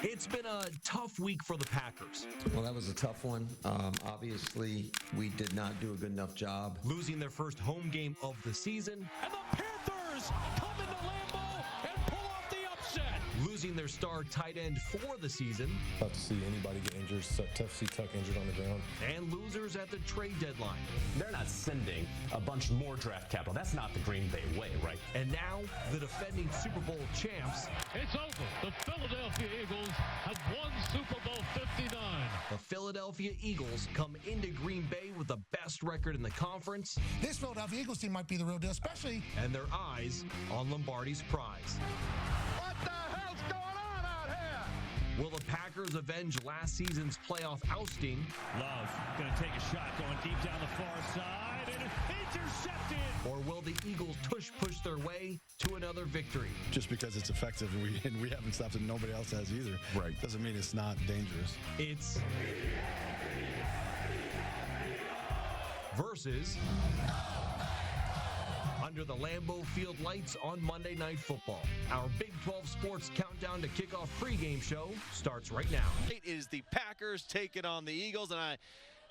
It's been a tough week for the Packers. Well, that was a tough one. Obviously, we did not do a good enough job. Losing their first home game of the season. And the Panthers come into Lambeau and pull off the upset. Losing their star tight end for the season. Tough to see anybody get injured. Tough to see Tuck injured on the ground. And losers at the trade deadline. They're not sending a bunch more draft capital. That's not the Green Bay way, right? And now, the defending Super Bowl champs. It's over. The Philadelphia Eagles have won Super Bowl 59. The Philadelphia Eagles come into Green Bay with the best record in the conference. This Philadelphia Eagles team might be the real deal, especially. And their eyes on Lombardi's prize. What the hell's going on out here? Will the Packers avenge last season's playoff ousting? Love going to take a shot going deep down the far side and intercepted. Or will the Eagles push their way to another victory? Just because it's effective and we haven't stopped it, nobody else has either. Right. Doesn't mean it's not dangerous. It's versus under the Lambeau Field lights on Monday Night Football. Our Big 12 Sports Countdown to Kickoff pregame show starts right now. It is the Packers taking on the Eagles, and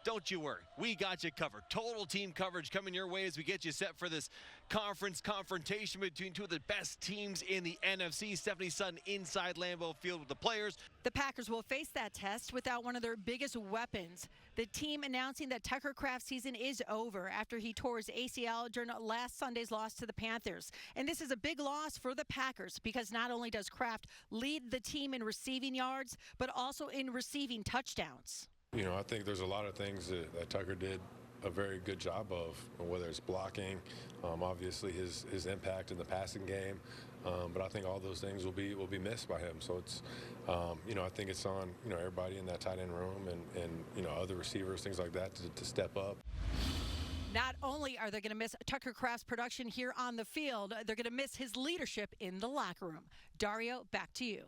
don't you worry, we got you covered. Total team coverage coming your way as we get you set for this conference confrontation between two of the best teams in the NFC. Stephanie Sutton inside Lambeau Field with the players. The Packers will face that test without one of their biggest weapons. The team announcing that Tucker Kraft's season is over after he tore his ACL during last Sunday's loss to the Panthers. And this is a big loss for the Packers because not only does Kraft lead the team in receiving yards, but also in receiving touchdowns. You know, I think there's a lot of things that Tucker did a very good job of, whether it's blocking, obviously his impact in the passing game, but I think all those things will be missed by him. So it's, you know, I think it's on, you know, everybody in that tight end room and you know, other receivers, things like that to step up. Not only are they going to miss Tucker Kraft's production here on the field, they're going to miss his leadership in the locker room. Dario, back to you.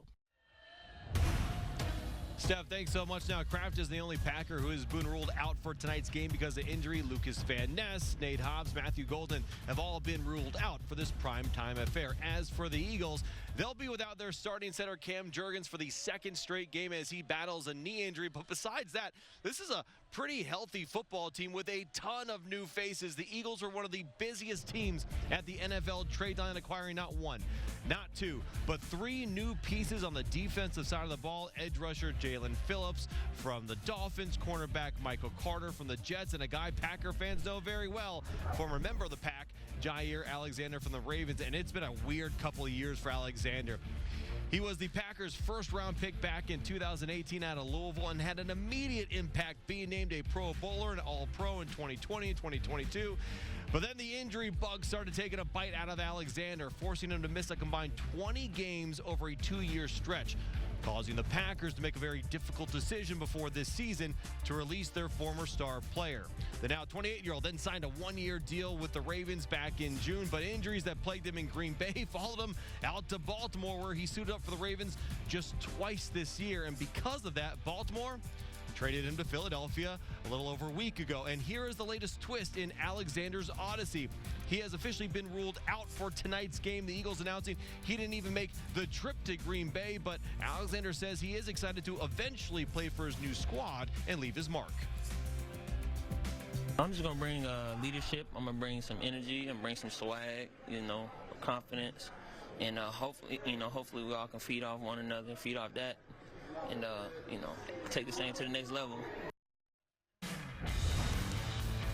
Steph, thanks so much. Now, Kraft is the only Packer who has been ruled out for tonight's game because of injury. Lucas Van Ness, Nate Hobbs, Matthew Golden have all been ruled out for this primetime affair. As for the Eagles, they'll be without their starting center Cam Jurgens for the second straight game as he battles a knee injury. But besides that, this is a pretty healthy football team with a ton of new faces. The Eagles are one of the busiest teams at the NFL trade line, acquiring not one, not two, but three new pieces on the defensive side of the ball. Edge rusher Jalen Phillips from the Dolphins, cornerback Michael Carter from the Jets, and a guy Packer fans know very well, former member of the Pack, Jair Alexander from the Ravens. And it's been a weird couple of years for Alexander. He was the Packers' first-round pick back in 2018 out of Louisville and had an immediate impact, being named a Pro Bowler and All-Pro in 2020 and 2022. But then the injury bug started taking a bite out of Alexander, forcing him to miss a combined 20 games over a 2-year stretch, causing the Packers to make a very difficult decision before this season to release their former star player. The now 28-year-old then signed a 1-year deal with the Ravens back in June, but injuries that plagued him in Green Bay followed him out to Baltimore, where he suited up for the Ravens just twice this year. And because of that, Baltimore traded him to Philadelphia a little over a week ago. And here is the latest twist in Alexander's odyssey. He has officially been ruled out for tonight's game. The Eagles announcing he didn't even make the trip to Green Bay, but Alexander says he is excited to eventually play for his new squad and leave his mark. I'm just going to bring leadership. I'm going to bring some energy and bring some swag, you know, confidence. And hopefully we all can feed off one another, feed off that. And, you know, take this thing to the next level.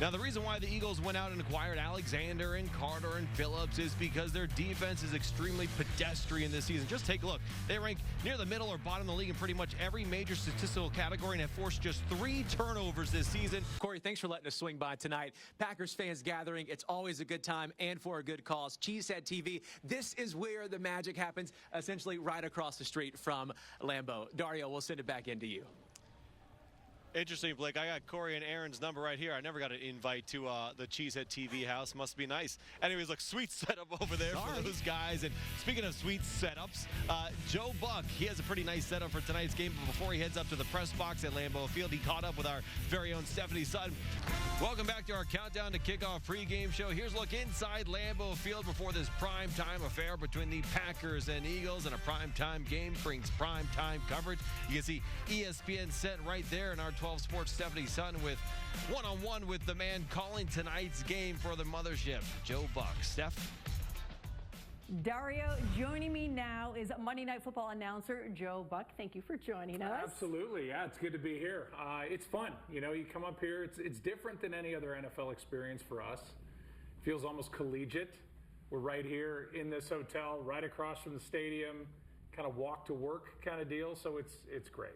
Now, the reason why the Eagles went out and acquired Alexander and Carter and Phillips is because their defense is extremely pedestrian this season. Just take a look. They rank near the middle or bottom of the league in pretty much every major statistical category and have forced just 3 turnovers this season. Corey, thanks for letting us swing by tonight. Packers fans gathering. It's always a good time and for a good cause. Cheesehead TV. This is where the magic happens, essentially right across the street from Lambeau. Dario, we'll send it back into you. Interesting, Blake. I got Corey and Aaron's number right here. I never got an invite to the Cheesehead TV house. Must be nice. Anyways, look, sweet setup over there for those guys. And speaking of sweet setups, Joe Buck, he has a pretty nice setup for tonight's game. But before he heads up to the press box at Lambeau Field, he caught up with our very own Stephanie Sutton. Welcome back to our Countdown to Kickoff pregame show. Here's a look inside Lambeau Field before this primetime affair between the Packers and Eagles. And a primetime game brings primetime coverage. You can see ESPN set right there in our 12 Sports Stephanie Sutton with one-on-one with the man calling tonight's game for the mothership, Joe Buck. Steph? Dario, joining me now is Monday Night Football announcer Joe Buck. Thank you for joining us. Absolutely, yeah, it's good to be here. It's fun, you know. You come up here, it's different than any other NFL experience for us. It feels almost collegiate. We're right here in this hotel, right across from the stadium, kind of walk to work kind of deal. So it's great.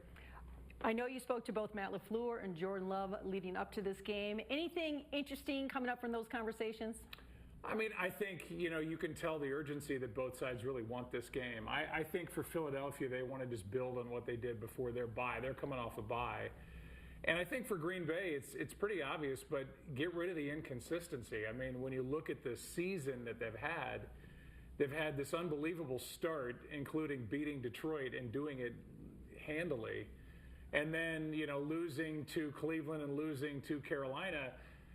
I know you spoke to both Matt LaFleur and Jordan Love leading up to this game. Anything interesting coming up from those conversations? I mean, I think, you know, you can tell the urgency that both sides really want this game. I think for Philadelphia, they want to just build on what they did before their bye. They're coming off a bye. And I think for Green Bay, it's pretty obvious, but get rid of the inconsistency. I mean, when you look at the season that they've had this unbelievable start, including beating Detroit and doing it handily. And then, you know, losing to Cleveland and losing to Carolina,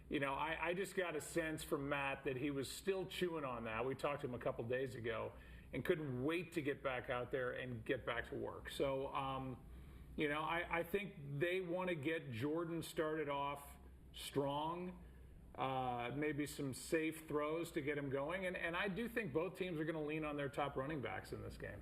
you know, I just got a sense from Matt that he was still chewing on that. We talked to him a couple days ago and couldn't wait to get back out there and get back to work. So, you know, I think they want to get Jordan started off strong, maybe some safe throws to get him going. And I do think both teams are going to lean on their top running backs in this game.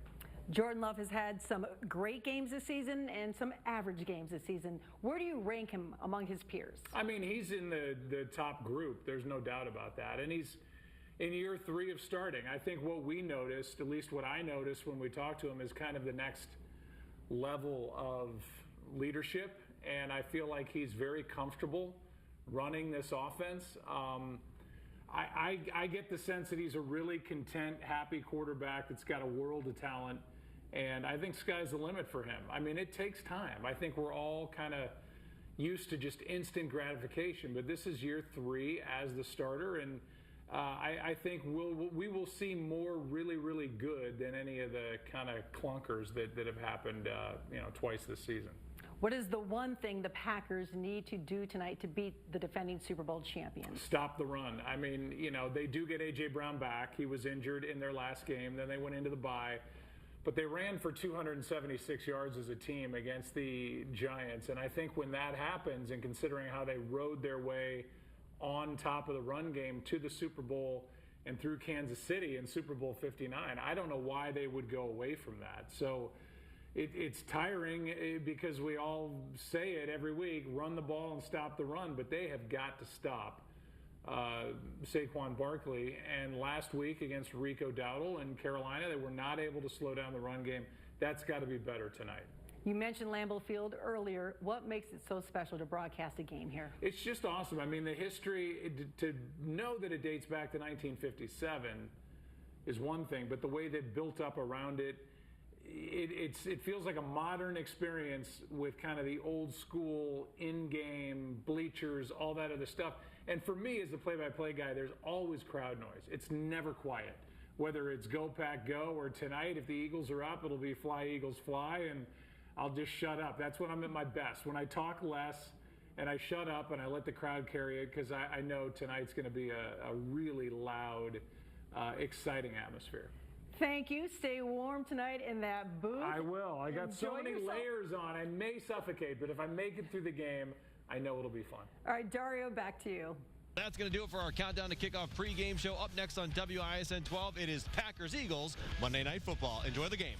Jordan Love has had some great games this season and some average games this season. Where do you rank him among his peers? I mean, he's in the top group. There's no doubt about that. And he's in year 3 of starting. I think what we noticed, at least what I noticed when we talked to him, is kind of the next level of leadership. And I feel like he's very comfortable running this offense. I get the sense that he's a really content, happy quarterback that's got a world of talent. And I think sky's the limit for him. I mean, it takes time. I think we're all kind of used to just instant gratification, but this is year 3 as the starter, and I think we will see more really, really good than any of the kind of clunkers that have happened, you know, twice this season. What is the one thing the Packers need to do tonight to beat the defending Super Bowl champions? Stop the run. I mean, you know, they do get A.J. Brown back. He was injured in their last game. Then they went into the bye. But they ran for 276 yards as a team against the Giants. And I think when that happens, and considering how they rode their way on top of the run game to the Super Bowl and through Kansas City in Super Bowl 59, I don't know why they would go away from that. So it's tiring because we all say it every week, run the ball and stop the run, but they have got to stop Saquon Barkley. And last week against Rico Dowdle in Carolina, they were not able to slow down the run game. That's got to be better tonight. You mentioned Lambeau Field earlier. What makes it so special to broadcast a game here? It's just awesome. I mean, the history, to know that it dates back to 1957 is one thing, but the way they built up around it, it feels like a modern experience with kind of the old school in-game bleachers, all that other stuff. And for me, as the play-by-play guy, there's always crowd noise. It's never quiet. Whether it's Go Pack Go, or tonight, if the Eagles are up, it'll be Fly Eagles Fly, and I'll just shut up. That's when I'm at my best. When I talk less and I shut up and I let the crowd carry it, because I know tonight's going to be a really loud, exciting atmosphere. Thank you. Stay warm tonight in that booth. I will. I got so many yourself. layers on. I may suffocate, but if I make it through the game, I know it'll be fun. All right, Dario, back to you. That's going to do it for our Countdown to Kickoff pregame show. Up next on WISN 12, it is Packers-Eagles Monday Night Football. Enjoy the game.